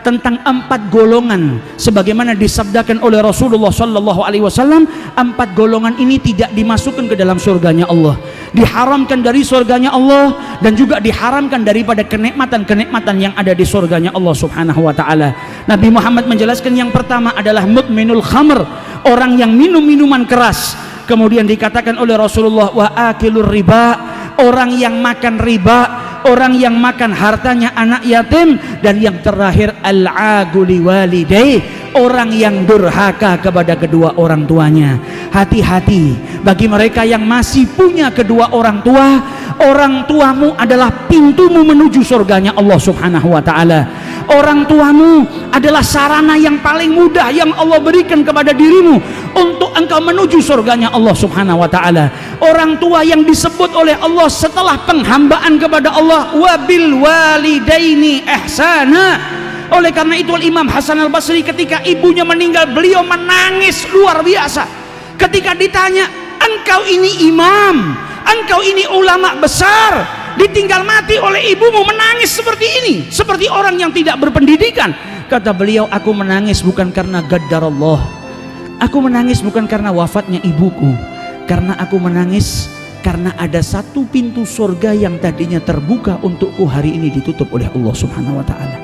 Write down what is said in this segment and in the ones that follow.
tentang 4 golongan sebagaimana disabdakan oleh Rasulullah sallallahu alaihi wasallam. 4 golongan ini tidak dimasukkan ke dalam surganya Allah, diharamkan dari surganya Allah, dan juga diharamkan daripada kenikmatan-kenikmatan yang ada di surganya Allah subhanahu wa ta'ala. Nabi Muhammad menjelaskan yang pertama adalah mudminul khamr, orang yang minum minuman keras. Kemudian dikatakan oleh Rasulullah wa akilur riba, orang yang makan riba, orang yang makan hartanya anak yatim. Dan yang terakhir al-aguli walidai, orang yang durhaka kepada kedua orang tuanya. Hati-hati bagi mereka yang masih punya kedua orang tua. Orang tuamu adalah pintumu menuju surganya Allah subhanahu wa ta'ala. Orang tuamu adalah sarana yang paling mudah yang Allah berikan kepada dirimu untuk engkau menuju surganya Allah subhanahu wa ta'ala. Orang tua yang disebut oleh Allah setelah penghambaan kepada Allah, wabil walidaini ihsana. Oleh karena itu Imam Hasan al-Basri ketika ibunya meninggal, beliau menangis luar biasa ketika ditanya, engkau ini imam, engkau ini ulama besar, ditinggal mati oleh ibumu, menangis seperti ini, seperti orang yang tidak berpendidikan. Kata beliau, aku menangis bukan karena gaddar Allah, aku menangis bukan karena wafatnya ibuku, karena aku menangis karena ada satu pintu surga yang tadinya terbuka untukku hari ini ditutup oleh Allah subhanahu wa ta'ala.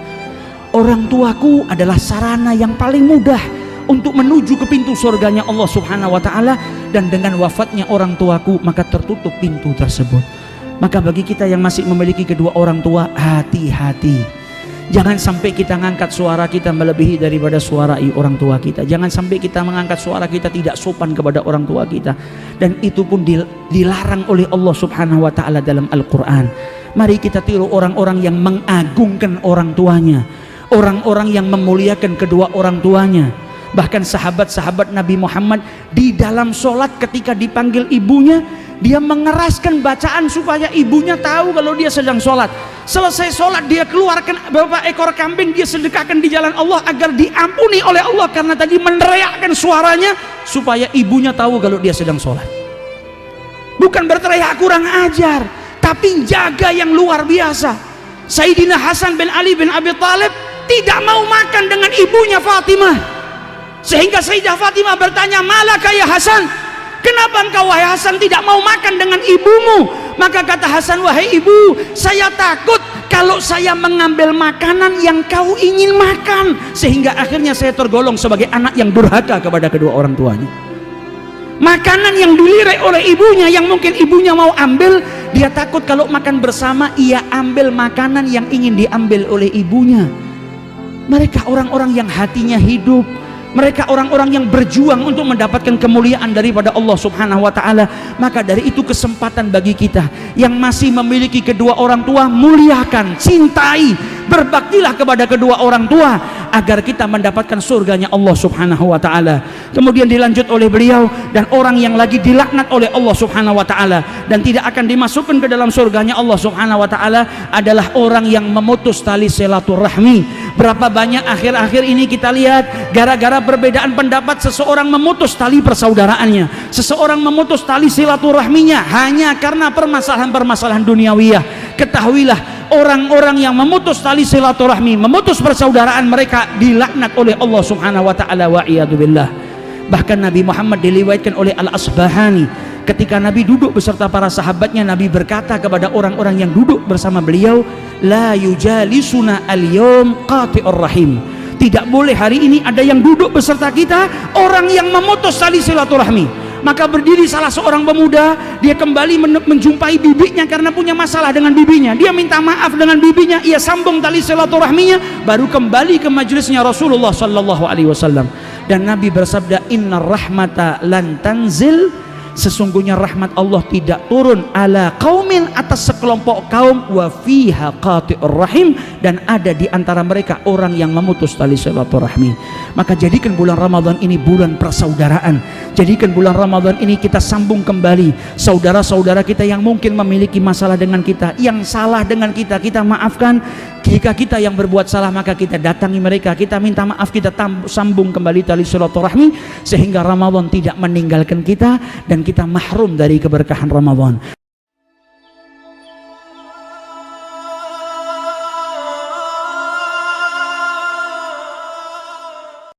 Orang tuaku adalah sarana yang paling mudah untuk menuju ke pintu surganya Allah subhanahu wa ta'ala, dan dengan wafatnya orang tuaku maka tertutup pintu tersebut. Maka bagi kita yang masih memiliki kedua orang tua, hati-hati, jangan sampai kita mengangkat suara kita melebihi daripada suara orang tua kita. Jangan sampai kita mengangkat suara kita tidak sopan kepada orang tua kita, dan itu pun dilarang oleh Allah subhanahu wa ta'ala dalam Al-Quran. Mari kita tiru orang-orang yang mengagungkan orang tuanya, orang-orang yang memuliakan kedua orang tuanya. Bahkan sahabat-sahabat Nabi Muhammad di dalam sholat ketika dipanggil ibunya, dia mengeraskan bacaan supaya ibunya tahu kalau dia sedang sholat. Selesai sholat dia keluarkan beberapa ekor kambing, dia sedekahkan di jalan Allah agar diampuni oleh Allah, karena tadi meneriakkan suaranya supaya ibunya tahu kalau dia sedang sholat. Bukan berteriak kurang ajar, tapi jaga yang luar biasa. Sayyidina Hasan bin Ali bin Abi Thalib tidak mau makan dengan ibunya Fatimah, sehingga Sayyidah Fatimah bertanya, malaka ya Hasan, kenapa engkau wahai Hasan tidak mau makan dengan ibumu? Maka kata Hasan, wahai ibu, saya takut kalau saya mengambil makanan yang kau ingin makan, sehingga akhirnya saya tergolong sebagai anak yang durhaka kepada kedua orang tuanya. Makanan yang dilirik oleh ibunya yang mungkin ibunya mau ambil, dia takut kalau makan bersama ia ambil makanan yang ingin diambil oleh ibunya. Mereka orang-orang yang hatinya hidup, mereka orang-orang yang berjuang untuk mendapatkan kemuliaan daripada Allah subhanahu wa ta'ala. Maka dari itu kesempatan bagi kita yang masih memiliki kedua orang tua, muliakan, cintai, berbaktilah kepada kedua orang tua agar kita mendapatkan surganya Allah subhanahu wa ta'ala. Kemudian dilanjut oleh beliau, dan orang yang lagi dilaknat oleh Allah subhanahu wa ta'ala dan tidak akan dimasukkan ke dalam surganya Allah subhanahu wa ta'ala adalah orang yang memutus tali silaturahmi. Berapa banyak akhir-akhir ini kita lihat gara-gara perbedaan pendapat seseorang memutus tali persaudaraannya, seseorang memutus tali silaturahminya hanya karena permasalahan-permasalahan duniawiyah. Ketahuilah, orang-orang yang memutus tali silaturahmi, memutus persaudaraan, mereka dilaknat oleh Allah subhanahu wa ta'ala, wa iyadzubillah. Bahkan Nabi Muhammad diriwayatkan oleh Al-Asbahani, ketika Nabi duduk beserta para sahabatnya, Nabi berkata kepada orang-orang yang duduk bersama beliau, la yujalisuna al-yawm qati'ur rahim, tidak boleh hari ini ada yang duduk beserta kita orang yang memutus tali silaturahmi. Maka berdiri salah seorang pemuda, dia kembali menjumpai bibinya karena punya masalah dengan bibinya, dia minta maaf dengan bibinya, ia sambung tali silaturahminya, baru kembali ke majelisnya Rasulullah sallallahu alaihi wasallam. Dan Nabi bersabda, innar rahmata lan tanzil, sesungguhnya rahmat Allah tidak turun ala qaumin, atas sekelompok kaum, wa fiha qati'ur rahim, dan ada di antara mereka orang yang memutus tali silaturahmi. Maka jadikan bulan Ramadan ini bulan persaudaraan, jadikan bulan Ramadan ini kita sambung kembali saudara-saudara kita yang mungkin memiliki masalah dengan kita, yang salah dengan kita, kita maafkan. Jika kita yang berbuat salah maka kita datangi mereka, kita minta maaf, kita sambung kembali tali silaturahmi sehingga Ramadan tidak meninggalkan kita dan kita mahrum dari keberkahan Ramadan.